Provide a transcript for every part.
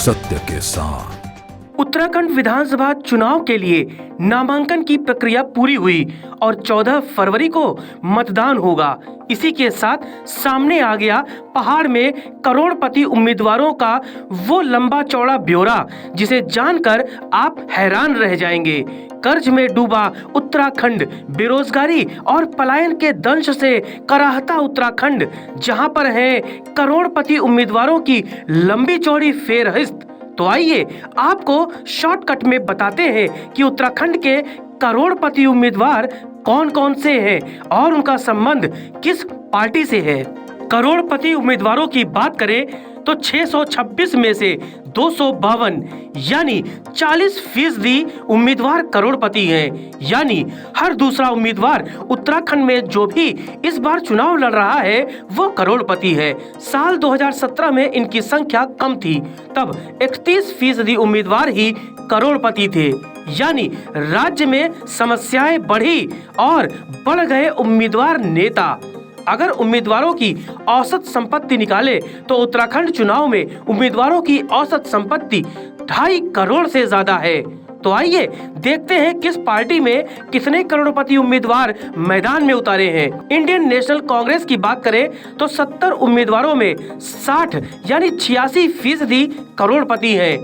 सत्य के साथ। उत्तराखंड विधानसभा चुनाव के लिए नामांकन की प्रक्रिया पूरी हुई और 14 फरवरी को मतदान होगा। इसी के साथ सामने आ गया पहाड़ में करोड़पति उम्मीदवारों का वो लंबा चौड़ा ब्यौरा जिसे जानकर आप हैरान रह जाएंगे। कर्ज में डूबा उत्तराखंड, बेरोजगारी और पलायन के दंश से कराहता उत्तराखंड, जहां पर हैं करोड़पति उम्मीदवारों की लंबी चौड़ी फेहरिस्त। तो आइए आपको शॉर्टकट में बताते हैं कि उत्तराखंड के करोड़पति उम्मीदवार कौन कौन से हैं और उनका संबंध किस पार्टी से है। करोड़पति उम्मीदवारों की बात करें तो 626 में से 252 यानी 40% उम्मीदवार करोड़पति हैं। यानी हर दूसरा उम्मीदवार उत्तराखंड में जो भी इस बार चुनाव लड़ रहा है वो करोड़पति है। साल 2017 में इनकी संख्या कम थी, तब 31% उम्मीदवार ही करोड़पति थे। यानी राज्य में समस्याएं बढ़ी और बढ़ गए उम्मीदवार नेता। अगर उम्मीदवारों की औसत संपत्ति निकाले तो उत्तराखंड चुनाव में उम्मीदवारों की औसत संपत्ति 2.5 करोड़ से ज्यादा है। तो आइए देखते हैं किस पार्टी में कितने करोड़पति उम्मीदवार मैदान में उतारे हैं। इंडियन नेशनल कांग्रेस की बात करें तो 70 उम्मीदवारों में 60 यानी 86% करोड़पति हैं।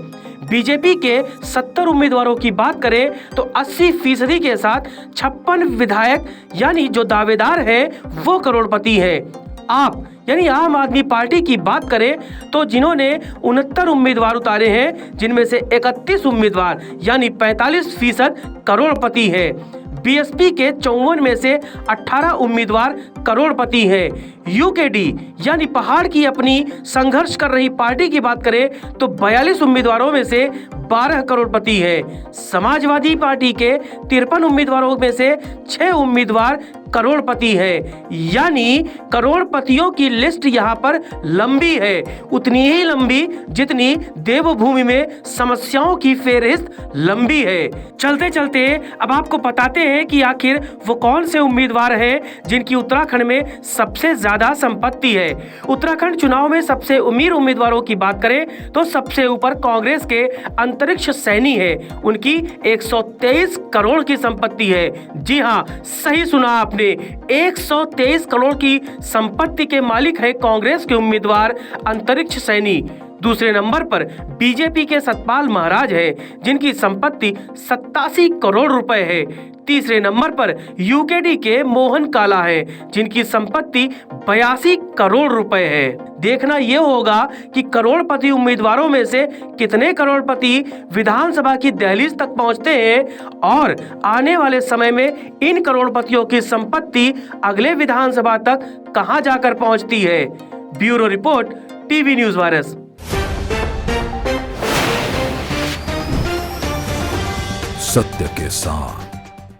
बीजेपी के 70 उम्मीदवारों की बात करें तो 80% के साथ 56 विधायक यानी जो दावेदार हैं वो करोड़पति हैं। आप यानी आम आदमी पार्टी की बात करें तो जिन्होंने 69 उम्मीदवार उतारे हैं, जिनमें से 31 उम्मीदवार यानी 45% करोड़पति हैं। बीएसपी के 54 में से 18 उम्मीदवार करोड़पति हैं। यूकेडी यानी पहाड़ की अपनी संघर्ष कर रही पार्टी की बात करें तो 42 उम्मीदवारों में से 12 करोड़पति हैं। समाजवादी पार्टी के 53 उम्मीदवारों में से 6 उम्मीदवार करोड़पति हैं। यानी करोड़पतियों की लिस्ट यहाँ पर लंबी है, उतनी ही लंबी जितनी देवभूमि में समस्याओं की फेहरिस्त लंबी है। चलते चलते अब आपको बताते हैं कि आखिर वो कौन से उम्मीदवार हैं जिनकी उत्तराखंड में सबसे ज्यादा संपत्ति है। उत्तराखंड चुनाव में सबसे अमीर उम्मीदवारों की बात करें तो सबसे ऊपर कांग्रेस के अंतरिक्ष सैनी है। उनकी 123 करोड़ की संपत्ति है। जी हाँ, सही सुना आपने, 123 करोड़ की संपत्ति के मालिक है कांग्रेस के उम्मीदवार अंतरिक्ष सैनी। दूसरे नंबर पर बीजेपी के सतपाल महाराज है, जिनकी संपत्ति 87 करोड़ रुपए है। तीसरे नंबर पर यूकेडी के मोहन काला है, जिनकी संपत्ति 82 करोड़ रुपए है। देखना यह होगा कि करोड़पति उम्मीदवारों में से कितने करोड़पति विधानसभा की दहलीज तक पहुंचते हैं और आने वाले समय में इन करोड़पतियों की संपत्ति अगले विधानसभा तक कहां जाकर पहुंचती है। Bureau report, TV news virus. सत्य के साथ।